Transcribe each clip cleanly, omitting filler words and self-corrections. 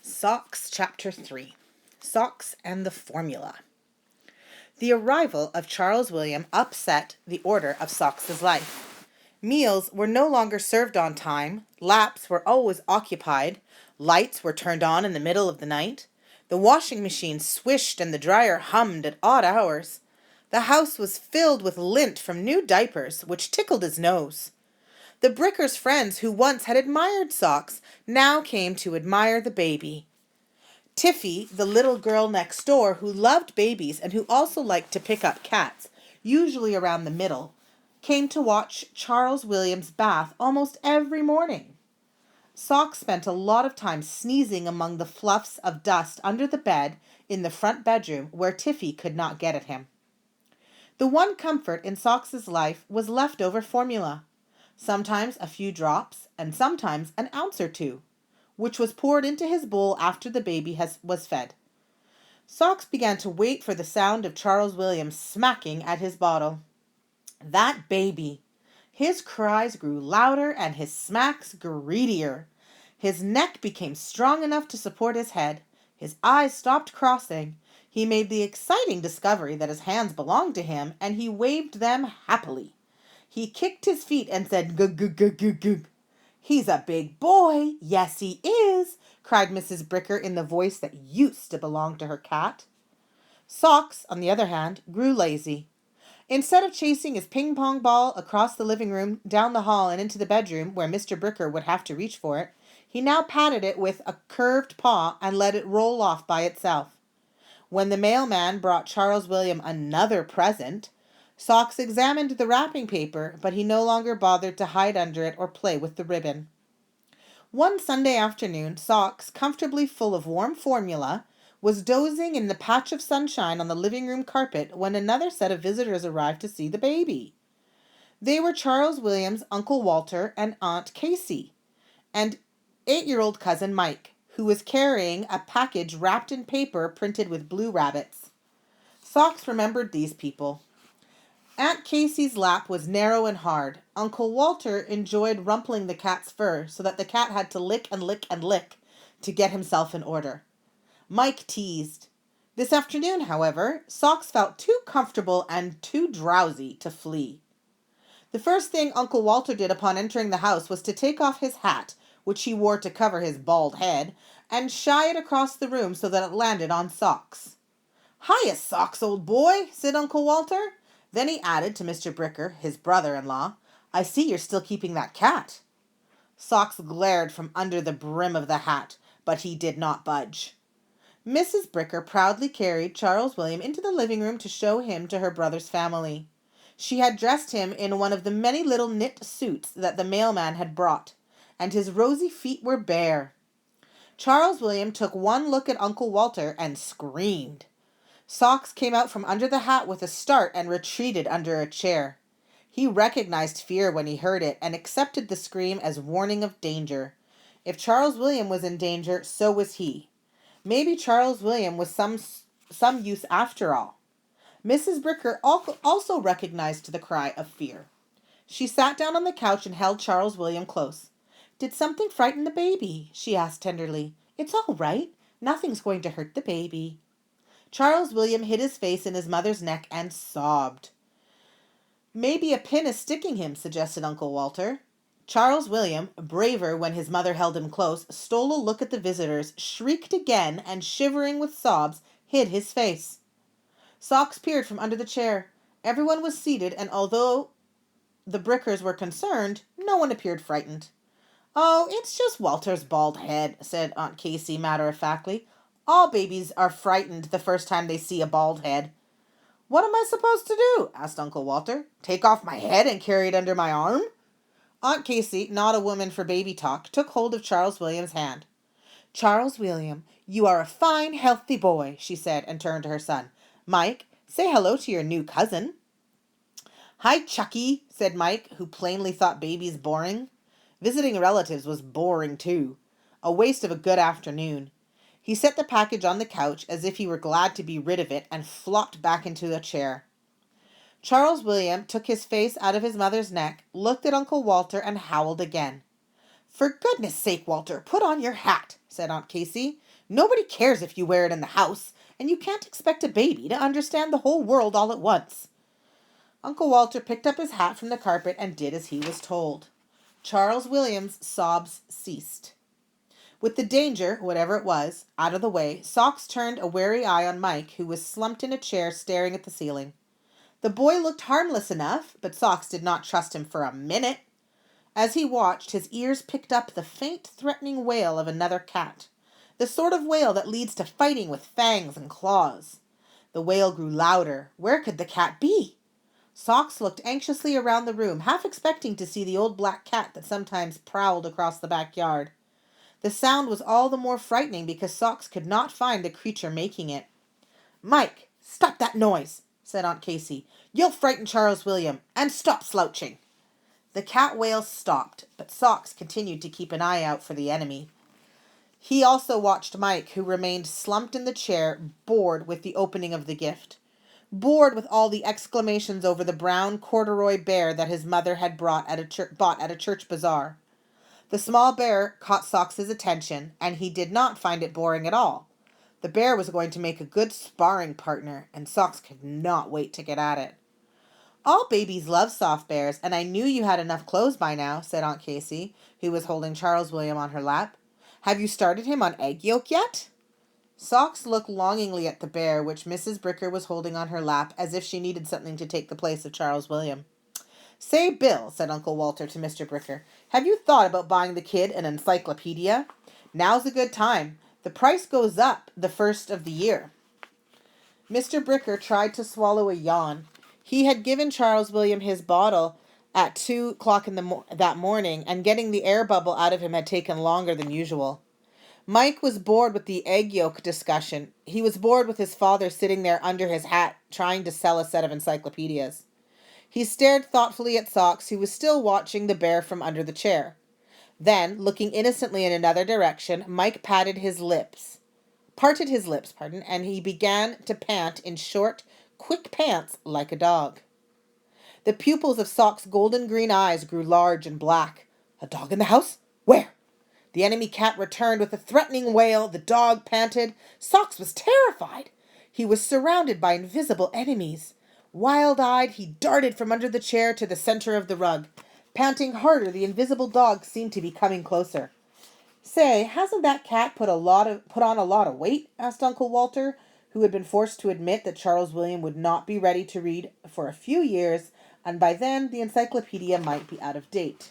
Socks, Chapter 3. Socks and the Formula. The arrival of Charles William upset the order of Socks's life. Meals were no longer served on time, laps were always occupied, lights were turned on in the middle of the night, the washing machine swished and the dryer hummed at odd hours. The house was filled with lint from new diapers, which tickled his nose. The Bricker's friends who once had admired Socks now came to admire the baby. Tiffy, the little girl next door who loved babies and who also liked to pick up cats, usually around the middle, came to watch Charles William's bath almost every morning. Socks spent a lot of time sneezing among the fluffs of dust under the bed in the front bedroom where Tiffy could not get at him. The one comfort in Socks's life was leftover formula. Sometimes a few drops, and sometimes an ounce or two, which was poured into his bowl after the baby was fed. Socks began to wait for the sound of Charles William smacking at his bottle. That baby! His cries grew louder and his smacks greedier. His neck became strong enough to support his head. His eyes stopped crossing. He made the exciting discovery that his hands belonged to him, and he waved them happily. He kicked his feet and said, "Gug, gug, gug, gug, gug." "He's a big boy. Yes, he is," cried Mrs. Bricker in the voice that used to belong to her cat. Socks, on the other hand, grew lazy. Instead of chasing his ping-pong ball across the living room, down the hall, and into the bedroom, where Mr. Bricker would have to reach for it, he now patted it with a curved paw and let it roll off by itself. When the mailman brought Charles William another present, Socks examined the wrapping paper, but he no longer bothered to hide under it or play with the ribbon. One Sunday afternoon, Socks, comfortably full of warm formula, was dozing in the patch of sunshine on the living room carpet when another set of visitors arrived to see the baby. They were Charles William's Uncle Walter and Aunt Casey, and 8-year-old cousin Mike, who was carrying a package wrapped in paper printed with blue rabbits. Socks remembered these people. Aunt Casey's lap was narrow and hard. Uncle Walter enjoyed rumpling the cat's fur so that the cat had to lick and lick and lick to get himself in order. Mike teased. This afternoon, however, Socks felt too comfortable and too drowsy to flee. The first thing Uncle Walter did upon entering the house was to take off his hat, which he wore to cover his bald head, and shy it across the room so that it landed on Socks. "Hiya, Socks, old boy," said Uncle Walter. Then he added to Mr. Bricker, his brother-in-law, "I see you're still keeping that cat." Socks glared from under the brim of the hat, but he did not budge. Mrs. Bricker proudly carried Charles William into the living room to show him to her brother's family. She had dressed him in one of the many little knit suits that the mailman had brought, and his rosy feet were bare. Charles William took one look at Uncle Walter and screamed. Socks came out from under the hat with a start and retreated under a chair. He recognized fear when he heard it and accepted the scream as warning of danger. If Charles William was in danger, so was he. Maybe Charles William was some use after all. Mrs. Bricker also recognized the cry of fear. She sat down on the couch and held Charles William close. "Did something frighten the baby?" she asked tenderly. "It's all right. Nothing's going to hurt the baby." Charles William hid his face in his mother's neck and sobbed. "Maybe a pin is sticking him," suggested Uncle Walter. Charles William, braver when his mother held him close, stole a look at the visitors, shrieked again, and shivering with sobs, hid his face. Socks peered from under the chair. Everyone was seated, and although the Brickers were concerned, no one appeared frightened. "Oh, it's just Walter's bald head," said Aunt Casey matter-of-factly. "All babies are frightened the first time they see a bald head." "What am I supposed to do?" asked Uncle Walter. "Take off my head and carry it under my arm?" Aunt Casey, not a woman for baby talk, took hold of Charles William's hand. "Charles William, you are a fine, healthy boy," she said, and turned to her son. "Mike, say hello to your new cousin." "Hi, Chucky," said Mike, who plainly thought babies boring. Visiting relatives was boring too. A waste of a good afternoon. He set the package on the couch as if he were glad to be rid of it and flopped back into a chair. Charles William took his face out of his mother's neck, looked at Uncle Walter, and howled again. "For goodness sake, Walter, put on your hat," said Aunt Casey. "Nobody cares if you wear it in the house, and you can't expect a baby to understand the whole world all at once." Uncle Walter picked up his hat from the carpet and did as he was told. Charles William's sobs ceased. With the danger, whatever it was, out of the way, Socks turned a wary eye on Mike, who was slumped in a chair staring at the ceiling. The boy looked harmless enough, but Socks did not trust him for a minute. As he watched, his ears picked up the faint, threatening wail of another cat, the sort of wail that leads to fighting with fangs and claws. The wail grew louder. Where could the cat be? Socks looked anxiously around the room, half expecting to see the old black cat that sometimes prowled across the backyard. The sound was all the more frightening because Socks could not find the creature making it. "Mike, stop that noise," said Aunt Casey. "You'll frighten Charles William, and stop slouching." The cat wail stopped, but Socks continued to keep an eye out for the enemy. He also watched Mike, who remained slumped in the chair, bored with the opening of the gift. Bored with all the exclamations over the brown corduroy bear that his mother had bought at a church bazaar. The small bear caught Socks's attention, and he did not find it boring at all. The bear was going to make a good sparring partner, and Socks could not wait to get at it. "All babies love soft bears, and I knew you had enough clothes by now," said Aunt Casey, who was holding Charles William on her lap. "Have you started him on egg yolk yet?" Socks looked longingly at the bear, which Mrs. Bricker was holding on her lap, as if she needed something to take the place of Charles William. "Say, Bill," said Uncle Walter to Mr. Bricker, "have you thought about buying the kid an encyclopedia? Now's a good time. The price goes up the first of the year." Mr. Bricker tried to swallow a yawn. He had given Charles William his bottle at 2 o'clock that morning, and getting the air bubble out of him had taken longer than usual. Mike was bored with the egg yolk discussion. He was bored with his father sitting there under his hat trying to sell a set of encyclopedias. He stared thoughtfully at Socks, who was still watching the bear from under the chair. Then, looking innocently in another direction, Mike parted his lips, and he began to pant in short, quick pants like a dog. The pupils of Socks' golden green eyes grew large and black. "A dog in the house? Where?" The enemy cat returned with a threatening wail. The dog panted. Socks was terrified. He was surrounded by invisible enemies. Wild-eyed, he darted from under the chair to the center of the rug. Panting harder, the invisible dog seemed to be coming closer. "Say, hasn't that cat put on a lot of weight?" asked Uncle Walter, who had been forced to admit that Charles William would not be ready to read for a few years, and by then the encyclopedia might be out of date.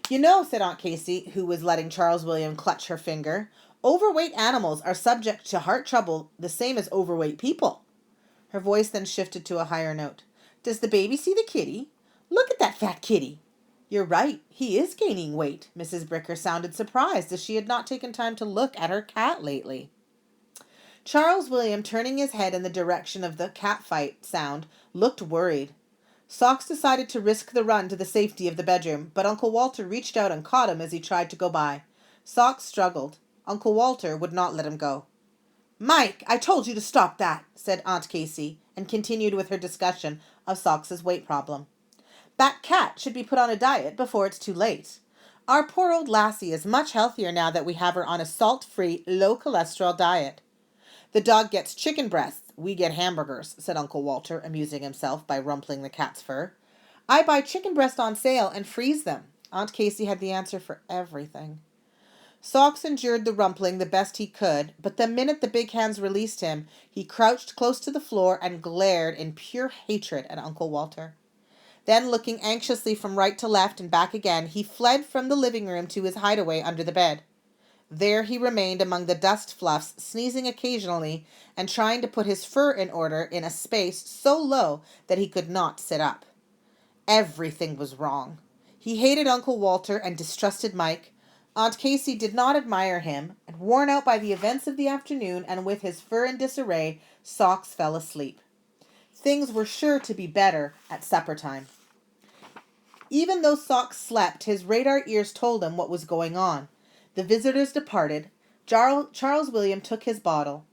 "You know," said Aunt Casey, who was letting Charles William clutch her finger, "overweight animals are subject to heart trouble the same as overweight people." Her voice then shifted to a higher note. "Does the baby see the kitty? Look at that fat kitty." "You're right, he is gaining weight." Mrs. Bricker sounded surprised, as she had not taken time to look at her cat lately. Charles William, turning his head in the direction of the cat fight sound, looked worried. Socks decided to risk the run to the safety of the bedroom, but Uncle Walter reached out and caught him as he tried to go by. Socks struggled. Uncle Walter would not let him go. "Mike, I told you to stop that," said Aunt Casey, and continued with her discussion of Socks's weight problem. "That cat should be put on a diet before it's too late. Our poor old lassie is much healthier now that we have her on a salt-free, low-cholesterol diet." "The dog gets chicken breasts, we get hamburgers," said Uncle Walter, amusing himself by rumpling the cat's fur. "I buy chicken breast on sale and freeze them." Aunt Casey had the answer for everything. Socks endured the rumpling the best he could, but the minute the big hands released him, he crouched close to the floor and glared in pure hatred at Uncle Walter. Then, looking anxiously from right to left and back again, he fled from the living room to his hideaway under the bed. There he remained among the dust fluffs, sneezing occasionally and trying to put his fur in order in a space so low that he could not sit up. Everything was wrong. He hated Uncle Walter and distrusted Mike. Aunt Casey did not admire him, and worn out by the events of the afternoon and with his fur in disarray, Socks fell asleep. Things were sure to be better at supper time. Even though Socks slept, his radar ears told him what was going on. The visitors departed. Charles William took his bottle.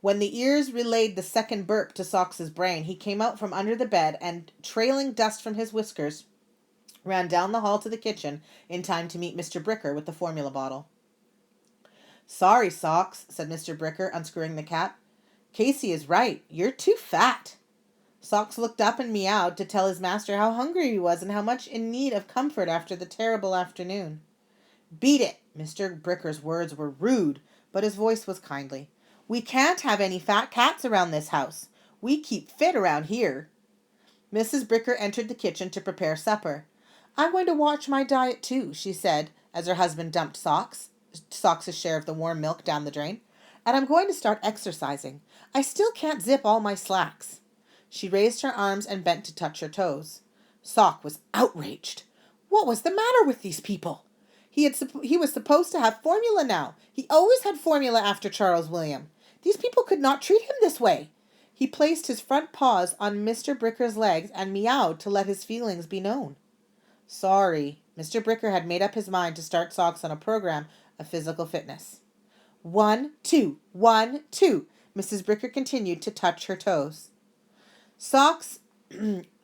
When the ears relayed the second burp to Socks's brain, he came out from under the bed and, trailing dust from his whiskers, ran down the hall to the kitchen in time to meet Mr. Bricker with the formula bottle. "Sorry, Socks," said Mr. Bricker, unscrewing the cap. "Casey is right. You're too fat." Socks looked up and meowed to tell his master how hungry he was and how much in need of comfort after the terrible afternoon. "Beat it!" Mr. Bricker's words were rude, but his voice was kindly. "We can't have any fat cats around this house. We keep fit around here." Mrs. Bricker entered the kitchen to prepare supper. "I'm going to watch my diet too," she said, as her husband dumped Socks's share of the warm milk down the drain. "And I'm going to start exercising. I still can't zip all my slacks." She raised her arms and bent to touch her toes. Sock was outraged. What was the matter with these people? He was supposed to have formula now. He always had formula after Charles William. These people could not treat him this way. He placed his front paws on Mr. Bricker's legs and meowed to let his feelings be known. Sorry. Mr. Bricker had made up his mind to start Socks on a program of physical fitness. 1, 2, 1, 2. Mrs. Bricker continued to touch her toes. Socks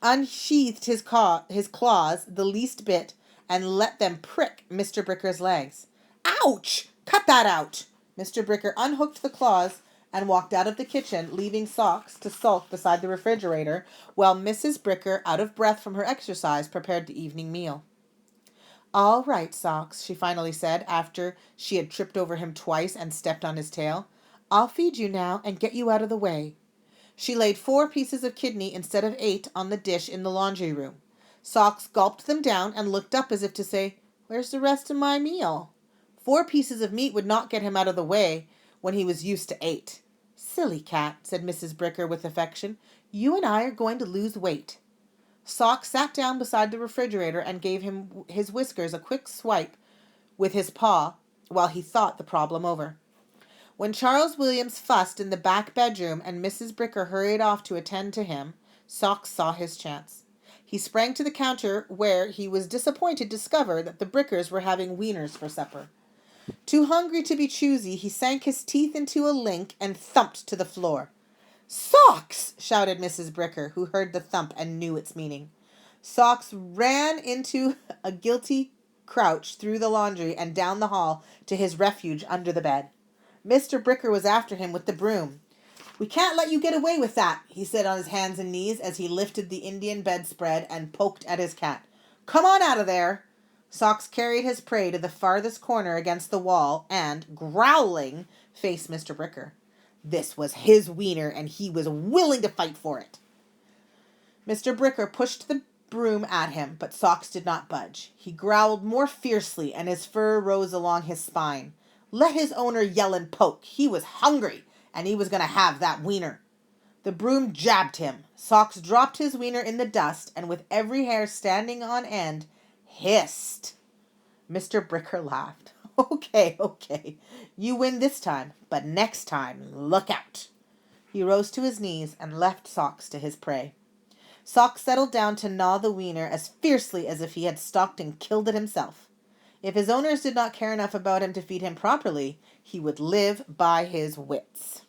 unsheathed his claws the least bit and let them prick Mr. Bricker's legs. "Ouch! Cut that out!" Mr. Bricker unhooked the claws and walked out of the kitchen, leaving Socks to sulk beside the refrigerator while Mrs. Bricker, out of breath from her exercise, prepared the evening meal. "All right, Socks," she finally said, after she had tripped over him twice and stepped on his tail. "I'll feed you now and get you out of the way." She laid 4 pieces of kidney instead of 8 on the dish in the laundry room. Socks gulped them down and looked up as if to say, "Where's the rest of my meal?" 4 pieces of meat would not get him out of the way when he was used to 8. "Silly cat," said Mrs. Bricker with affection. "You and I are going to lose weight." Socks sat down beside the refrigerator and gave him his whiskers a quick swipe with his paw while he thought the problem over. When Charles Williams fussed in the back bedroom and Mrs. Bricker hurried off to attend to him, Socks saw his chance. He sprang to the counter where he was disappointed to discover that the Brickers were having wieners for supper. Too hungry to be choosy, he sank his teeth into a link and thumped to the floor. "Socks!" shouted Mrs. Bricker, who heard the thump and knew its meaning. Socks ran into a guilty crouch through the laundry and down the hall to his refuge under the bed. Mr. Bricker was after him with the broom. "We can't let you get away with that," he said on his hands and knees as he lifted the Indian bedspread and poked at his cat. "Come on out of there." Socks carried his prey to the farthest corner against the wall and, growling, faced Mr. Bricker. This was his wiener, and he was willing to fight for it. Mr. Bricker pushed the broom at him, but Socks did not budge. He growled more fiercely, and his fur rose along his spine. Let his owner yell and poke. He was hungry, and he was going to have that wiener. The broom jabbed him. Socks dropped his wiener in the dust, and with every hair standing on end, hissed. Mr. Bricker laughed. Okay. You win this time, but next time, look out." He rose to his knees and left Socks to his prey. Socks settled down to gnaw the wiener as fiercely as if he had stalked and killed it himself. If his owners did not care enough about him to feed him properly, he would live by his wits.